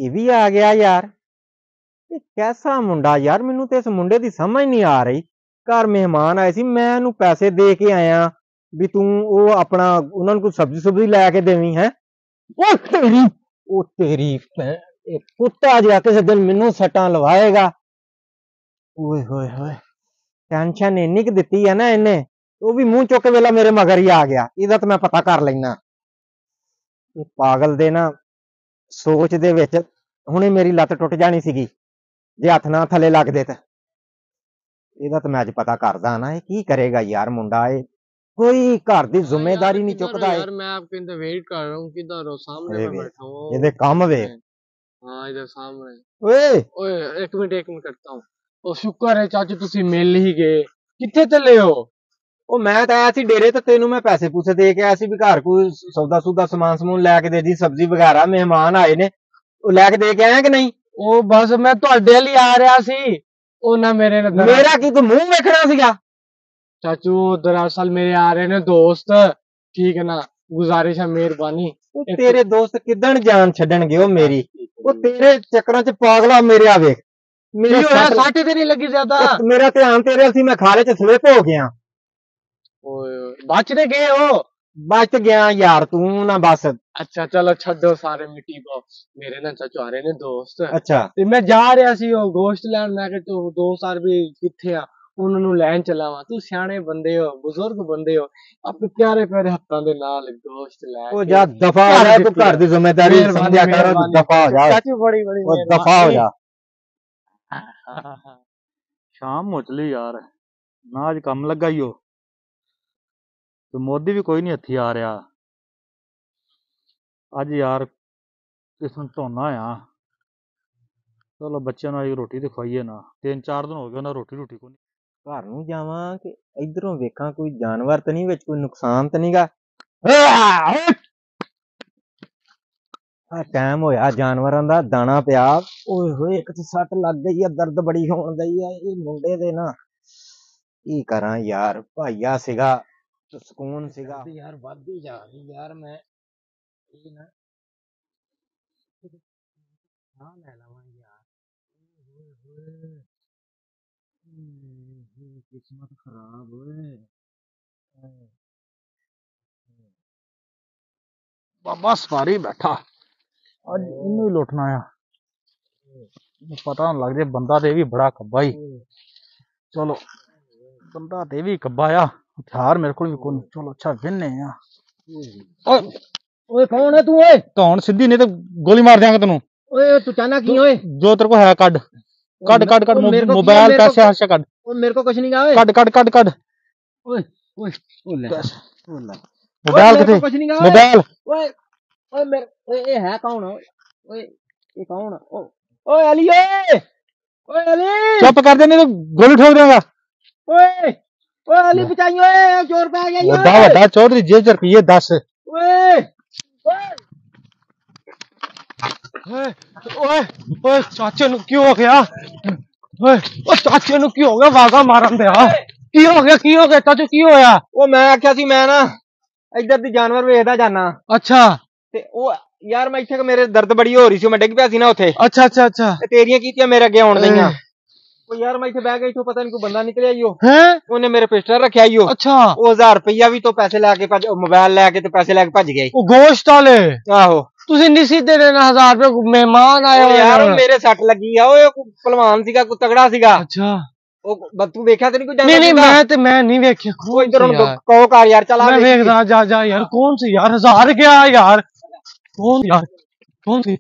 ਇਹ ਵੀ ਆ ਗਿਆ ਯਾਰ। ਇਹ ਕੈਸਾ ਮੁੰਡਾ ਯਾਰ, ਮੈਨੂੰ ਤੇ ਇਸ ਮੁੰਡੇ ਦੀ ਸਮਝ ਨਹੀਂ ਆ ਰਹੀ। ਘਰ ਮਹਿਮਾਨ ਆਏ ਸੀ, ਮੈਂ ਇਹਨੂੰ ਪੈਸੇ ਦੇ ਕੇ ਆਇਆ ਵੀ ਤੂੰ ਉਹ ਆਪਣਾ ਉਹਨਾਂ ਨੂੰ ਕੋਈ ਸਬਜ਼ੀ ਸੁਬਜ਼ੀ ਲੈ ਕੇ ਦੇਵੀਂ ਹੈ। ਉਹ ਤੇਰੀ ਇਹ ਕੁੱਤਾ ਜਿਹਾ ਕਿਸੇ ਦਿਨ ਮੈਨੂੰ ਸੱਟਾਂ ਲਵਾਏਗਾ। ਓਏ ਹੋਏ ਹੋਏ, ਟੈਨਸ਼ਨ ਇੰਨੀ ਕੁ ਦਿੱਤੀ ਹੈ ਨਾ ਇਹਨੇ, ਉਹ ਵੀ ਮੂੰਹ ਚੁੱਕ ਕੇ ਵੇਲਾ ਮੇਰੇ ਮਗਰ ਹੀ ਆ ਗਿਆ। ਇਹਦਾ ਤਾਂ ਮੈਂ ਪਤਾ ਕਰ ਲੈਣਾ। ਇਹ ਪਾਗਲ ਦੇ ਨਾ ਸੋਚ ਦੇ ਵਿੱਚ ਹੁਣੇ ਮੇਰੀ ਲੱਤ ਟੁੱਟ ਜਾਣੀ ਸੀਗੀ ਜੇ ਹੱਥ ਨਾ ਥੱਲੇ ਲੱਗਦੇ ਤਾਂ। ਇਹਦਾ ਤਾਂ ਮੈਂ ਅੱਜ ਪਤਾ ਕਰਦਾ ਨਾ, ਇਹ ਕੀ ਕਰੇਗਾ ਯਾਰ ਮੁੰਡਾ। ਇਹ ਕੋਈ घर की जिम्मेदारी नहीं चुकता है यार। मैं आपके इंतजार वेट कर रहा हूँ, किधर हो? सामने मैं बैठा हूँ। ये काम वे। हाँ इधर सामने। ओए ओए एक मिनट करता हूँ। ओ शुक्र है चाचू तुसी मिल ही गए। किथे चले हो? ओ मैं तो आया सी डेरे ते तेनू मैं पैसे पूसे दे के आया सी भी घर कोई सौदा सूदा सामान समून लैके दे दी, सब्जी वगैरह। मेहमान आए ने, ओ लैके दे के आया कि नहीं? ओ बस मैं तुहाडे लिए आ रहा सी। ओ ना मेरा की तू मुंह वेखना सीगा? चाचू दरअसल मेरे आ रहे ने दोस्त, ठीक है ना, गुजारिश है मेहरबानी। तेरे दोस्त किदन जान छड्डणगे ओ मेरी? ओ तेरे चक्करां च पागला मेरे आ वेख। मेरी सट ते नहीं लगी ज्यादा। मेरा ध्यान तेरे सी, मैं खाले च स्लिप हो गया। ओए बचने गए हो? बच गया यार, तू ना बस। अच्छा चलो छड्डो सारे मिट्टी को। मेरे ना चाचू आ रहे ने दोस्त। अच्छा ते मैं जा रहा सी ओ गोश्त लैन। मैं के तू दोस्त यार भी किथे आ, ਉਹਨਾਂ ਨੂੰ ਲੈਣ ਚਲਾ ਵਾ। ਤੂੰ ਸਿਆਣੇ ਬੰਦੇ ਹੋ, ਬਜ਼ੁਰਗ ਬੰਦੇ ਹੋ, ਆਪਣੇ ਪਿਆਰੇ ਪਿਆਰੇ ਹੱਥਾਂ ਦੇ ਨਾਲ ਗੋਸ਼ਤ ਲੈ ਉਹ ਜਾ ਦਫਾ ਹੋ ਜਾ। ਤੂੰ ਘਰ ਦੀ ਜ਼ਿੰਮੇਵਾਰੀ ਸਮਝਿਆ ਕਰ, ਦਫਾ ਹੋ ਜਾ ਚਾਚੂ। ਬੜੀ ਬੜੀ ਉਹ ਦਫਾ ਹੋ ਜਾ। ਸ਼ਾਮ ਹੋ ਚਲੀ ਯਾਰ, ਨਾ ਅੱਜ ਕੰਮ ਲੱਗਾ ਹੀ ਹੋ ਤੇ ਮੋਦੀ ਵੀ ਕੋਈ ਨਹੀਂ ਹੱਥੀ ਆ ਰਿਹਾ ਅੱਜ ਯਾਰ। ਕਿਸ ਨੂੰ ਧੋਣਾ ਆ। ਚਲੋ ਬੱਚਿਆਂ ਨੂੰ ਰੋਟੀ ਤੇ ਖਵਾਈਏ ਨਾ, 3-4 ਦਿਨ ਹੋ ਗਏ ਉਹਨਾਂ ਰੋਟੀ ਕੋਈ ਨਹੀਂ। घर नूं जावां कि इधरों वेखां कोई जानवर तो नहीं विच, कोई नुकसान तो नहीं गा। टाइम होया जानवरां दा दाना पिया। ओए होए एक तो सट लग गई है, दर्द बड़ी होण दई है। ये मुंडे दे ना की करां यार। भाईया सीगा तो सुकून सीगा यार, वधदी जा रही यार। मैं ये ना हां ले लवां यार। किस्मत खराब हुए। ਬਾਬਾ ਸਵਾਰੀ ਬੈਠਾ ਅੱਜ ਇਹਨੂੰ ਹੀ ਲੁੱਟਣਾ ਆ। ਪਤਾ ਨਾ ਲੱਗ ਜੇ ਬੰਦਾ ਤੇ ਵੀ ਬੜਾ ਕੱਬਾ ਹੀ। ਚਲੋ ਬੰਦਾ ਤੇ ਵੀ ਕੱਬਾ ਆ, ਹਥਿਆਰ ਮੇਰੇ ਕੋਲ ਵੀ ਕੋਈ ਨਹੀਂ। ਚਲੋ ਅੱਛਾ ਵਿੰਨੇ ਆ। ओए कौन है तू? ओए ਧੌਣ ਸਿੱਧੀ ਨਹੀਂ ਤੇ ਗੋਲੀ ਮਾਰ ਦਿਆਂਗਾ ਤੈਨੂੰ। ओए तू चाहना की? ओए ਜੋ ਤੇਰੇ ਕੋਲ ਹੈ ਕੱਢ ਕੱਢ ਕੱਢ ਕੱਢ। मोबाइल पैसे हर्षा ਕੱਢ। ओ मेरे को कुछ नहीं गा। ओए ਕੱਢ ਕੱਢ ਕੱਢ ਕੱਢ। ओए ओए ओ ले मोबाइल किथे? कुछ नहीं गा। मोबाइल ओए ओए मेरे ये है कौन? ओए ये कौन? ओए अली, ओए अली चुप कर दे नहीं तो गोली ठोक देगा। ओए ओए अली बचाइयो, ओए चोर पे आ गया। बड़ा बड़ा चौधरी जेब च रुपये 10। ओए ओए ओए चाचे नु की हो गया? ओए ओ चाचे नु की हो गया? वागा मारन दे आ। की हो गया चाचू? की होया? ओ मैं आख्या सी मैं ना इधर दी जानवर वेखदा जाना। अच्छा ते ओ यार मैं इत्थे मेरे दर्द बड़ी हो रही सी, मैं डिग पिया सी ना उत्थे। अच्छा अच्छा अच्छा। ते तेरियां कीतियां मेरे अगे आउण दईयां। ओ यार मैं इत्थे बैठ गई, इत्थों पता नहीं कोई बंदा निकलिया ईयो हैं? ओने मेरे पिस्टल रखिया ईयो। अच्छा ओ 1000 रुपया भी तो पैसे लेके मोबाइल लेके ते पैसे लेके भज गए। ओ गोश्त वाले आहो तुसी नहीं सी दे देना 1000 रुपए? मेहमान आए ओ हुए यार हैं। मेरे सट लगी आ। ओए कोई पहलवान सीगा, कोई तगड़ा सीगा। अच्छा ओ तू वेख्या ते नहीं कोई जानवर? नहीं नहीं मैं नहीं वेख्या। ओ इधर कहो कर यार, चल आ मैं वेखदा। जा जा यार। कौन सी यार? 1000 क्या यार? कौन यार? कौन सी?